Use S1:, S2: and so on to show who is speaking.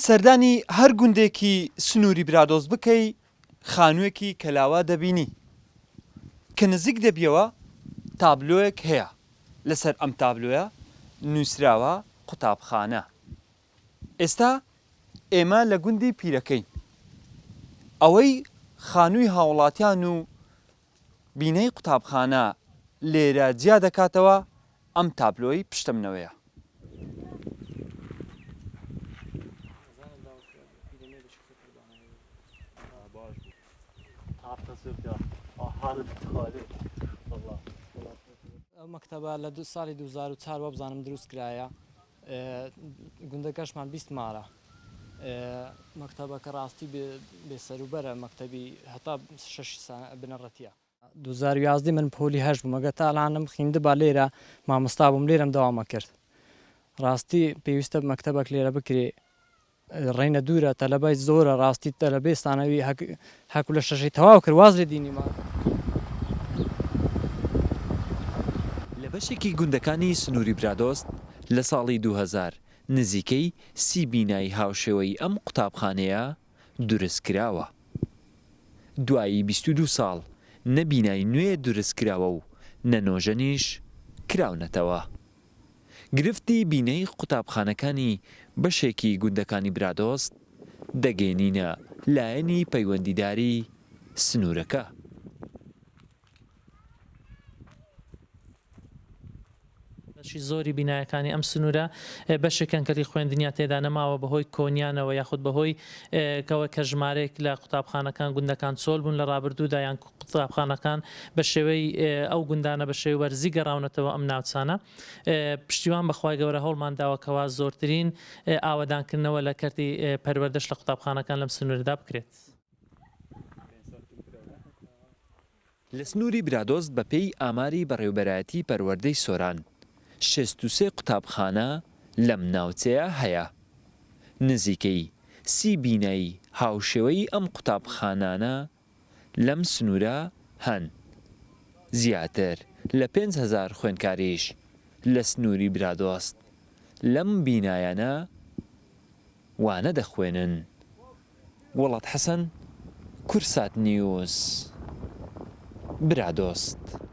S1: سەردانی هەر گوندێکی سنووری برادۆز بکەی خانوویەکی کەلاوە دەبینی کە نزیک دەبیەوە تابلۆیەک هەیە لەسەر ئەم تابلۆیە نووسراوە قوتابخانە. ئێستا ئێمە لە گوندی پیرەکەین، ئەوەی خانووی هاوڵاتیان و بینەی قوتابخانە لێرە جیا دەکاتەوە ئەم تابلۆی پشتمنەوەیە.
S2: ئەو مەکتەبە لە ساڵی 2004 وە بزانم دروست کرایە، گوندەکەشمان 20 مارە. مەکتەبەکە ڕاستی بێسەروبەرە، مەکتەبی هەتا 6 بنەڕەتیە. 2011 من پۆلی هەژ بووم، ئەگە تا ئەڵانم خوێندبا لێرە مامۆستا بووم، لێرەم دەوامە کرد. ڕاستی پێویستە مەکتەبەک لێرە بکرێ، ڕێنە دوورە، تەلەبای زۆرە، ڕاستی تەلەبێستانەوی هەکو لە شەژەی تەواو کرد، واز لێ دینیمان.
S1: لە بەشێکی گوندەکانی سنووری برادۆست لە ساڵی 2000 نزیکەی 30 بینایی هاوشێوەی ئەم قوتابخانەیە دروست کراوە. دوایی 22 ساڵ نە بینایی نوێ دروست کراوە و نەنۆژەنیش کراونەتەوە. گرفتی بینەی قوتابخانەکانی بەشێکی گوندەکانی برادۆست دەگەێنینە لایەنی پەیوەندیداری سنوورەکە.
S3: زۆری بینایەکانی ئەم سنوورە بەشێکن کەلی خوێندنیا تێدا نەماوە بەهۆی کۆنیانەوە یاخود بەهۆی کەوە کە ژمارێک لە قوتابخانەکان گوندەکان چۆل بوون لە ڕابردوودا یان قوتابخانەکان بە شێوەی ئەو گوندانە بە شێوەی وەرزی گەڕاونەتەوە ئەم ناوچانە. پشتیوان بەخوای گەورە هەوڵمان داوەکەوە زۆرترین ئاوەدانکردنەوە لە کەرتی پەروەردەش لە قوتابخانەکان لەم سنووردا بکرێت.
S1: لە سنووری برادۆست بەپێی ئاماری بەڕێوەبەرایەتی پەروەردەی سۆران 63 قوتابخانە لەم ناوچەیە هەیە. نزیکەی 30 بینایی هاوشێوەی ئەم قوتابخانانە لەم سنوورە هەن. زیاتر لە 5000 خوێندکاریش لە سنووری برادۆست لەم بینایانە وانە دەخوێنن. وڵات حەسەن، کورسات نیوز، برادۆست.